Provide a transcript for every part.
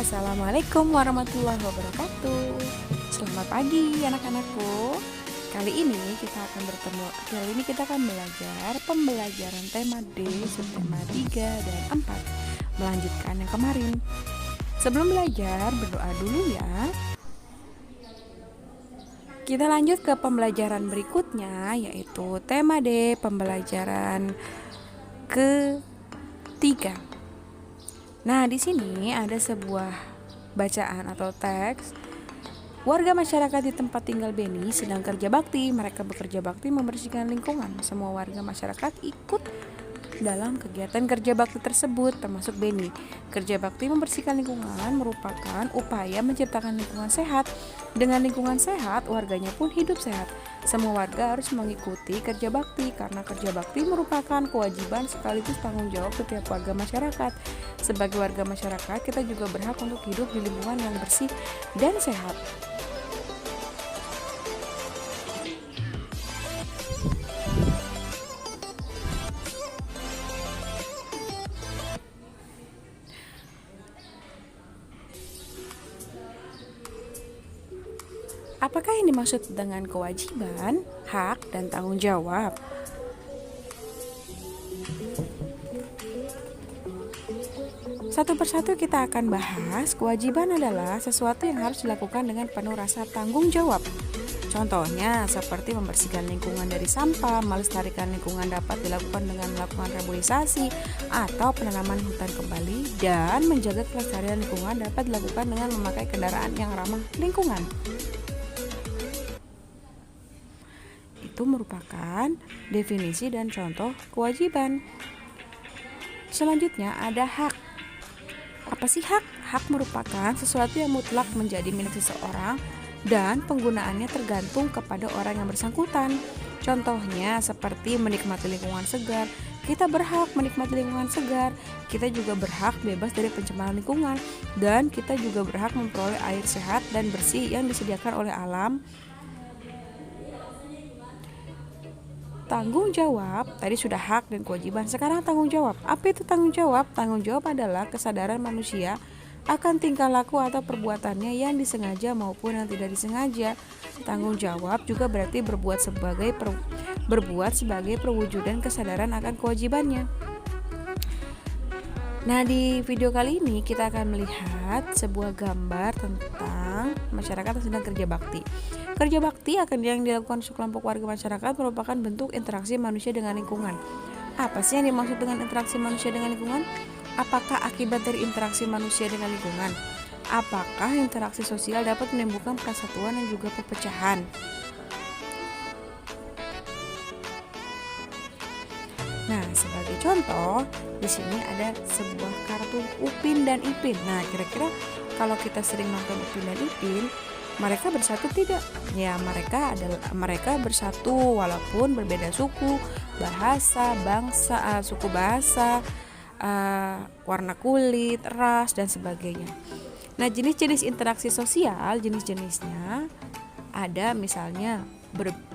Assalamualaikum warahmatullahi wabarakatuh. Selamat pagi anak-anakku. Kali ini kita akan belajar pembelajaran tema D, subtema 3 dan 4, melanjutkan yang kemarin. Sebelum belajar, berdoa dulu ya. Kita lanjut ke pembelajaran berikutnya, yaitu tema D, pembelajaran ketiga. Nah, di sini ada sebuah bacaan atau teks. Warga masyarakat di tempat tinggal Beni sedang kerja bakti. Mereka bekerja bakti membersihkan lingkungan. Semua warga masyarakat ikut dalam kegiatan kerja bakti tersebut, termasuk Beni. Kerja bakti membersihkan lingkungan merupakan upaya menciptakan lingkungan sehat. Dengan lingkungan sehat, warganya pun hidup sehat. Semua warga harus mengikuti kerja bakti karena kerja bakti merupakan kewajiban sekaligus tanggung jawab setiap warga masyarakat. Sebagai warga masyarakat, kita juga berhak untuk hidup di lingkungan yang bersih dan sehat. Apakah yang dimaksud dengan kewajiban, hak, dan tanggung jawab? Satu persatu kita akan bahas. Kewajiban adalah sesuatu yang harus dilakukan dengan penuh rasa tanggung jawab. Contohnya seperti membersihkan lingkungan dari sampah, melestarikan lingkungan dapat dilakukan dengan melakukan reboisasi atau penanaman hutan kembali, dan menjaga kelestarian lingkungan dapat dilakukan dengan memakai kendaraan yang ramah lingkungan. Itu merupakan definisi dan contoh kewajiban. Selanjutnya ada hak. Apa sih hak? Hak merupakan sesuatu yang mutlak menjadi milik seseorang dan penggunaannya tergantung kepada orang yang bersangkutan. Contohnya seperti menikmati lingkungan segar. Kita berhak menikmati lingkungan segar. Kita juga berhak bebas dari pencemaran lingkungan, dan kita juga berhak memperoleh air sehat dan bersih yang disediakan oleh alam. Tanggung jawab, tadi sudah hak dan kewajiban. Sekarang tanggung jawab. Apa itu tanggung jawab? Tanggung jawab adalah kesadaran manusia akan tingkah laku atau perbuatannya yang disengaja maupun yang tidak disengaja. Tanggung jawab juga berarti berbuat sebagai perwujudan kesadaran akan kewajibannya. Nah, di video kali ini kita akan melihat sebuah gambar tentang masyarakat yang sedang kerja bakti. Kerja bakti yang dilakukan sekelompok warga masyarakat merupakan bentuk interaksi manusia dengan lingkungan. Apa sih yang dimaksud dengan interaksi manusia dengan lingkungan? Apakah akibat dari interaksi manusia dengan lingkungan? Apakah interaksi sosial dapat menimbulkan persatuan dan juga perpecahan? Nah, sebagai contoh, di sini ada sebuah kartun Upin dan Ipin. Nah, kira-kira kalau kita sering nonton Upin dan Ipin, mereka bersatu tidak? Ya, mereka bersatu walaupun berbeda suku, bahasa, suku bahasa, warna kulit, ras, dan sebagainya. Nah, jenis-jenis interaksi sosial, jenis-jenisnya ada misalnya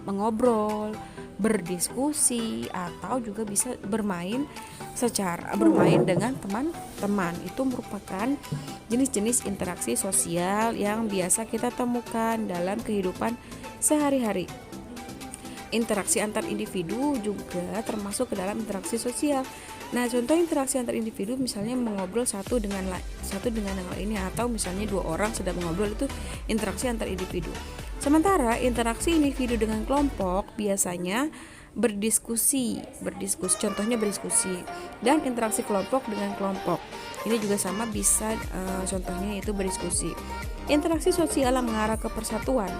mengobrol, berdiskusi, atau juga bisa bermain dengan teman-teman. Itu merupakan jenis-jenis interaksi sosial yang biasa kita temukan dalam kehidupan sehari-hari. Interaksi antar individu juga termasuk ke dalam interaksi sosial. Nah, contoh interaksi antar individu misalnya mengobrol satu dengan yang lainnya, atau misalnya dua orang sedang mengobrol, itu interaksi antar individu. Sementara interaksi individu dengan kelompok biasanya berdiskusi, contohnya berdiskusi, dan interaksi kelompok dengan kelompok. Ini juga sama, bisa contohnya itu berdiskusi. Interaksi sosial yang mengarah ke persatuan,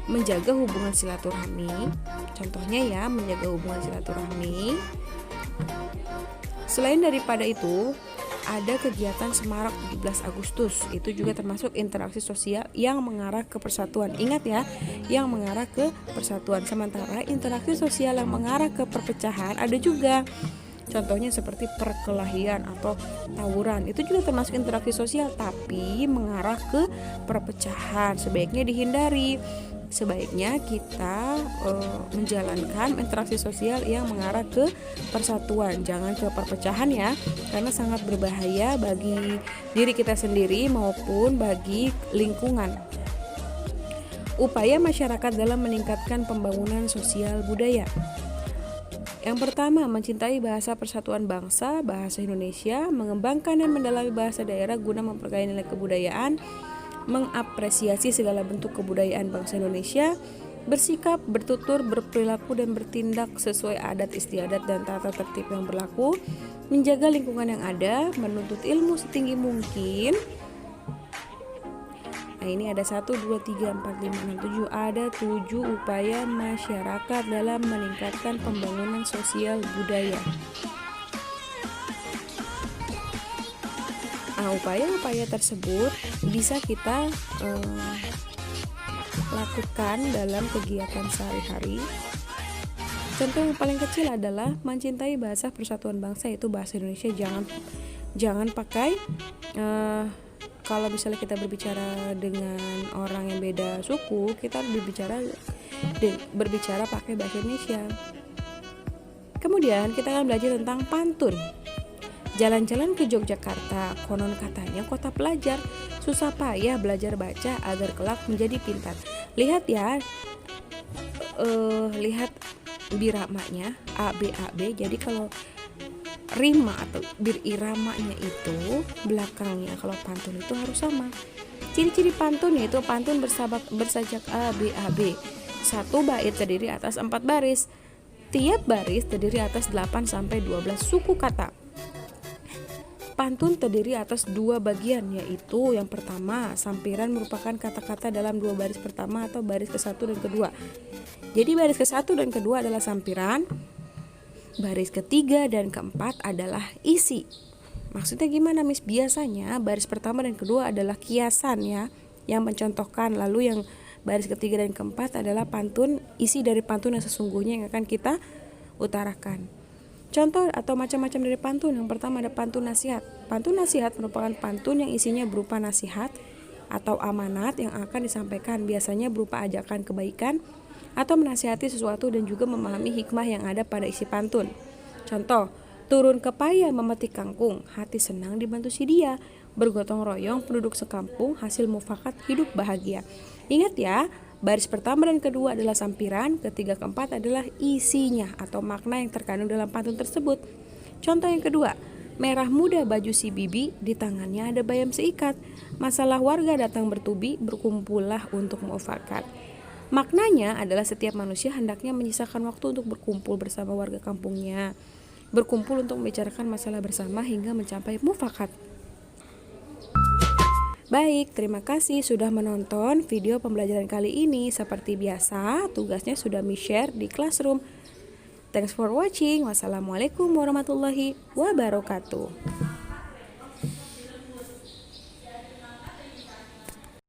menjaga hubungan silaturahmi. Contohnya ya, menjaga hubungan silaturahmi. Selain daripada itu, ada kegiatan Semarak 17 Agustus. Itu juga termasuk interaksi sosial yang mengarah ke persatuan. Ingat ya, yang mengarah ke persatuan. Sementara interaksi sosial yang mengarah ke perpecahan ada juga. Contohnya seperti perkelahian atau tawuran. Itu juga termasuk interaksi sosial, tapi mengarah ke perpecahan. Sebaiknya dihindari. sebaiknya kita menjalankan interaksi sosial yang mengarah ke persatuan, jangan ke perpecahan ya, karena sangat berbahaya bagi diri kita sendiri maupun bagi lingkungan. Upaya masyarakat dalam meningkatkan pembangunan sosial budaya. Yang pertama, mencintai bahasa persatuan bangsa, bahasa Indonesia, mengembangkan dan mendalami bahasa daerah guna memperkaya nilai kebudayaan, mengapresiasi segala bentuk kebudayaan bangsa Indonesia, bersikap, bertutur, berperilaku dan bertindak sesuai adat istiadat dan tata tertib yang berlaku, menjaga lingkungan yang ada, menuntut ilmu setinggi mungkin. Nah, ini ada 1, 2, 3, 4, 5, 6, 7. Ada 7 upaya masyarakat dalam meningkatkan pembangunan sosial budaya. Nah, upaya-upaya tersebut bisa kita lakukan dalam kegiatan sehari-hari. Contoh yang paling kecil adalah mencintai bahasa persatuan bangsa, yaitu bahasa Indonesia. Jangan pakai kalau misalnya kita berbicara dengan orang yang beda suku, kita berbicara pakai bahasa Indonesia. Kemudian kita akan belajar tentang pantun. Jalan-jalan ke Yogyakarta, konon katanya kota pelajar, susah payah belajar baca agar kelak menjadi pintar. Lihat ya, lihat biramanya ABAB. Jadi kalau rima atau biriramanya itu belakangnya kalau pantun itu harus sama. Ciri-ciri pantun yaitu pantun bersajak ABAB. Satu bait terdiri atas 4 baris. Tiap baris terdiri atas 8 sampai 12 suku kata. Pantun terdiri atas 2 bagian, yaitu yang pertama, sampiran merupakan kata-kata dalam 2 baris pertama atau baris ke-1 dan kedua. Jadi baris ke-1 dan kedua adalah sampiran, baris ketiga dan keempat adalah isi. Maksudnya gimana, Miss? Biasanya baris pertama dan kedua adalah kiasan ya, yang mencontohkan. Lalu yang baris ketiga dan keempat adalah pantun, isi dari pantun yang sesungguhnya yang akan kita utarakan. Contoh atau macam-macam dari pantun. Yang pertama ada pantun nasihat. Pantun nasihat merupakan pantun yang isinya berupa nasihat atau amanat yang akan disampaikan, biasanya berupa ajakan kebaikan atau menasihati sesuatu dan juga memahami hikmah yang ada pada isi pantun. Contoh, turun ke paya memetik kangkung, hati senang dibantu si dia, bergotong royong penduduk sekampung, hasil mufakat hidup bahagia. Ingat ya, baris pertama dan kedua adalah sampiran, ketiga keempat adalah isinya atau makna yang terkandung dalam pantun tersebut. Contoh yang kedua, merah muda baju si bibi, di tangannya ada bayam seikat, masalah warga datang bertubi, berkumpullah untuk mufakat. Maknanya adalah setiap manusia hendaknya menyisakan waktu untuk berkumpul bersama warga kampungnya, berkumpul untuk membicarakan masalah bersama hingga mencapai mufakat. Baik, terima kasih sudah menonton video pembelajaran kali ini. Seperti biasa, tugasnya sudah share di Classroom. Thanks for watching. Wassalamualaikum warahmatullahi wabarakatuh.